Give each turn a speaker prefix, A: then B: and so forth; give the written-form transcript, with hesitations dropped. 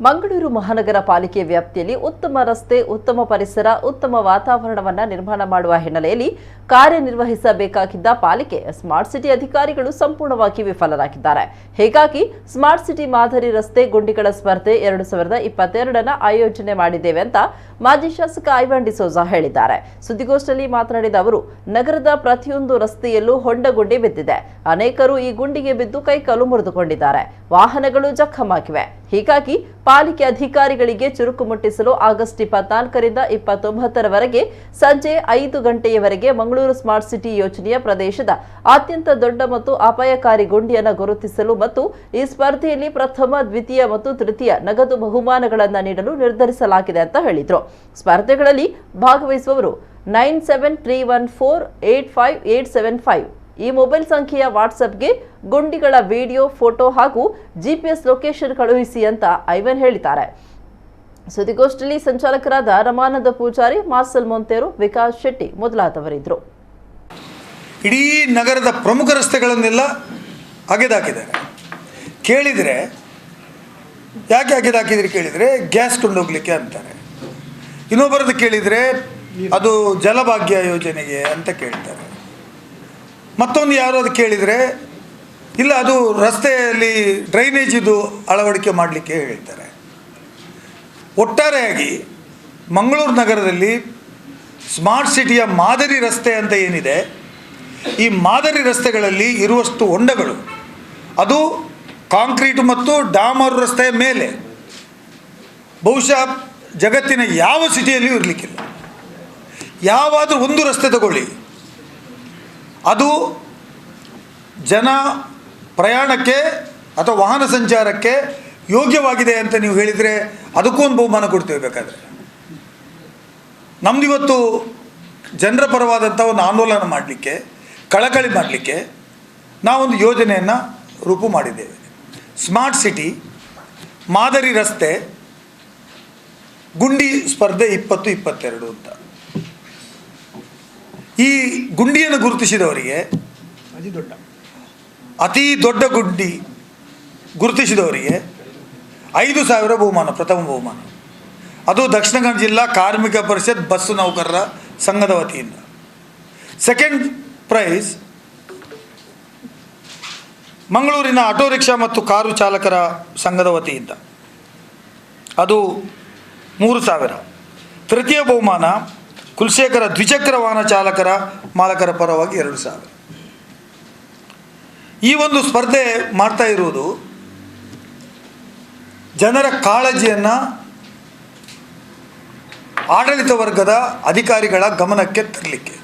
A: ಮಂಗಳೂರು ಮಹಾನಗರ ಪಾಲಿಕೆ ವ್ಯಾಪ್ತಿಯಲ್ಲಿ ಉತ್ತಮ ರಸ್ತೆ, ಉತ್ತಮ ಪರಿಸರ, ಉತ್ತಮ ವಾತಾವರಣವನ್ನು ನಿರ್ಮಾಣ ಮಾಡುವ ಹಿನ್ನೆಲೆಯಲ್ಲಿ ಕಾರ್ಯನಿರ್ವಹಿಸಬೇಕಾಗಿದ್ದ ಪಾಲಿಕೆ ಸ್ಮಾರ್ಟ್ ಸಿಟಿ ಅಧಿಕಾರಿಗಳು ಸಂಪೂರ್ಣವಾಗಿ ವಿಫಲರಾಗಿದ್ದಾರೆ. ಹೀಗಾಗಿ ಸ್ಮಾರ್ಟ್ ಸಿಟಿ ಮಾದರಿ ರಸ್ತೆ ಗುಂಡಿಗಳ ಸ್ಪರ್ಧೆ 2022 ಆಯೋಜನೆ ಮಾಡಿದ್ದೇವೆ ಅಂತ ಮಾಜಿ ಶಾಸಕ ಐವನ್ ಡಿಸೋಜಾ ಹೇಳಿದ್ದಾರೆ. ಸುದ್ದಿಗೋಷ್ಠಿಯಲ್ಲಿ ಮಾತನಾಡಿದ ಅವರು, ನಗರದ ಪ್ರತಿಯೊಂದು ರಸ್ತೆಯಲ್ಲೂ ಹೊಂಡ ಗುಂಡಿ ಬಿದ್ದಿದೆ. ಅನೇಕರು ಈ ಗುಂಡಿಗೆ ಬಿದ್ದು ಕೈಕಾಲು ಮುರಿದುಕೊಂಡಿದ್ದಾರೆ. ವಾಹನಗಳು ಜಖಮಾಗಿವೆ. ಹೀಗಾಗಿ ಪಾಲಿಕೆ ಅಧಿಕಾರಿಗಳಿಗೆ ಚುರುಕು ಮುಟ್ಟಿಸಲು ಆಗಸ್ಟ್ 24ರಿಂದ 29ರವರೆಗೆ ಸಂಜೆ 5 ಗಂಟೆಯವರೆಗೆ ಮಂಗಳೂರು ಸ್ಮಾರ್ಟ್ ಸಿಟಿ ಯೋಜನೆಯ ಪ್ರದೇಶದ ಅತ್ಯಂತ ದೊಡ್ಡ ಮತ್ತು ಅಪಾಯಕಾರಿ ಗುಂಡಿಯನ್ನು ಗುರುತಿಸಲು ಮತ್ತು ಈ ಸ್ಪರ್ಧೆಯಲ್ಲಿ ಪ್ರಥಮ, ದ್ವಿತೀಯ ಮತ್ತು ತೃತೀಯ ನಗದು ಬಹುಮಾನಗಳನ್ನು ನೀಡಲು ನಿರ್ಧರಿಸಲಾಗಿದೆ ಅಂತ ಹೇಳಿದರು. ಸ್ಪರ್ಧೆಗಳಲ್ಲಿ ಭಾಗವಹಿಸುವವರು 9731485875 ಈ ಮೊಬೈಲ್ ಸಂಖ್ಯೆಯ ವಾಟ್ಸ್ಆಪ್ಗೆ ಗುಂಡಿಗಳ ವಿಡಿಯೋ, ಫೋಟೋ ಹಾಗೂ ಜಿಪಿಎಸ್ ಲೊಕೇಶನ್ ಕಳುಹಿಸಿ ಅಂತ ಐವನ್ ಹೇಳಿದ್ದಾರೆ. ಸುದ್ದಿಗೋಷ್ಠಿಯಲ್ಲಿ ಸಂಚಾಲಕರಾದ ರಮಾನಂದ ಪೂಜಾರಿ, ಮಾರ್ಸಲ್ ಮೊಂತೇರು, ವಿಕಾಸ್ ಶೆಟ್ಟಿ ಮೊದಲಾದವರಿದ್ದರು.
B: ಇಡೀ ನಗರದ ಪ್ರಮುಖ ರಸ್ತೆಗಳನ್ನೆಲ್ಲ ಅಗೆದಾಕಿದ್ದಾರೆ. ಕೇಳಿದರೆ ಯಾಕೆ ಅಗೆದಾಕಿದ್ರಿ ಕೇಳಿದರೆ ಗ್ಯಾಸ್ ಕೊಂಡೋಗ್ಲಿಕ್ಕೆ ಅಂತಾರೆ. ಇನ್ನೊಬ್ಬರದ್ದು ಕೇಳಿದರೆ ಅದು ಜಲಭಾಗ್ಯ ಯೋಜನೆಗೆ ಅಂತ ಕೇಳ್ತಾರೆ. ಮತ್ತೊಂದು ಯಾರು ಅದು ಕೇಳಿದರೆ ಇಲ್ಲ ಅದು ರಸ್ತೆಯಲ್ಲಿ ಡ್ರೈನೇಜ್ ಇದು ಅಳವಡಿಕೆ ಮಾಡಲಿಕ್ಕೆ ಹೇಳ್ತಾರೆ. ಒಟ್ಟಾರೆಯಾಗಿ ಮಂಗಳೂರು ನಗರದಲ್ಲಿ ಸ್ಮಾರ್ಟ್ ಸಿಟಿಯ ಮಾದರಿ ರಸ್ತೆ ಅಂತ ಏನಿದೆ, ಈ ಮಾದರಿ ರಸ್ತೆಗಳಲ್ಲಿ ಇರುವಷ್ಟು ಹೊಂಡಗಳು ಅದು ಕಾಂಕ್ರೀಟ್ ಮತ್ತು ಡಾಮರ್ ರಸ್ತೆಯ ಮೇಲೆ ಬಹುಶಃ ಜಗತ್ತಿನ ಯಾವ ಸಿಟಿಯಲ್ಲಿಯೂ ಇರಲಿಕ್ಕಿಲ್ಲ. ಯಾವಾದರೂ ಒಂದು ರಸ್ತೆ ತಗೊಳ್ಳಿ, ಅದು ಜನ ಪ್ರಯಾಣಕ್ಕೆ ಅಥವಾ ವಾಹನ ಸಂಚಾರಕ್ಕೆ ಯೋಗ್ಯವಾಗಿದೆ ಅಂತ ನೀವು ಹೇಳಿದರೆ ಅದಕ್ಕೂ ಒಂದು ಬಹುಮಾನ ಕೊಡ್ತೇವೆ. ಬೇಕಾದರೆ ನಮ್ಮದಿವತ್ತು ಜನರ ಪರವಾದಂಥ ಒಂದು ಆಂದೋಲನ ಮಾಡಲಿಕ್ಕೆ, ಕಳಕಳಿ ಮಾಡಲಿಕ್ಕೆ ನಾವೊಂದು ಯೋಜನೆಯನ್ನು ರೂಪು ಮಾಡಿದ್ದೇವೆ. ಸ್ಮಾರ್ಟ್ ಸಿಟಿ ಮಾದರಿ ರಸ್ತೆ ಗುಂಡಿ ಸ್ಪರ್ಧೆ 2022 ಅಂತ. ಈ ಗುಂಡಿಯನ್ನು ಗುರುತಿಸಿದವರಿಗೆ ಅತಿ ದೊಡ್ಡ ಗುಂಡಿ ಗುರುತಿಸಿದವರಿಗೆ 5,000 ಬಹುಮಾನ, ಪ್ರಥಮ ಬಹುಮಾನ. ಅದು ದಕ್ಷಿಣ ಕನ್ನಡ ಜಿಲ್ಲಾ ಕಾರ್ಮಿಕ ಪರಿಷತ್ ಬಸ್ಸು ನೌಕರರ ಸಂಘದ ವತಿಯಿಂದ. ಸೆಕೆಂಡ್ ಪ್ರೈಸ್ ಮಂಗಳೂರಿನ ಆಟೋ ರಿಕ್ಷಾ ಮತ್ತು ಕಾರು ಚಾಲಕರ ಸಂಘದ ವತಿಯಿಂದ, ಅದು 3,000. ತೃತೀಯ ಬಹುಮಾನ ಕುಲಶೇಖರ ದ್ವಿಚಕ್ರ ವಾಹನ ಮಾಲಕರ ಪರವಾಗಿ 2,000. ಈ ಒಂದು ಸ್ಪರ್ಧೆ ಮಾಡ್ತಾ ಇರುವುದು ಜನರ ಕಾಳಜಿಯನ್ನು ಆಡಳಿತ ವರ್ಗದ ಅಧಿಕಾರಿಗಳ ಗಮನಕ್ಕೆ ತರಲಿಕ್ಕೆ.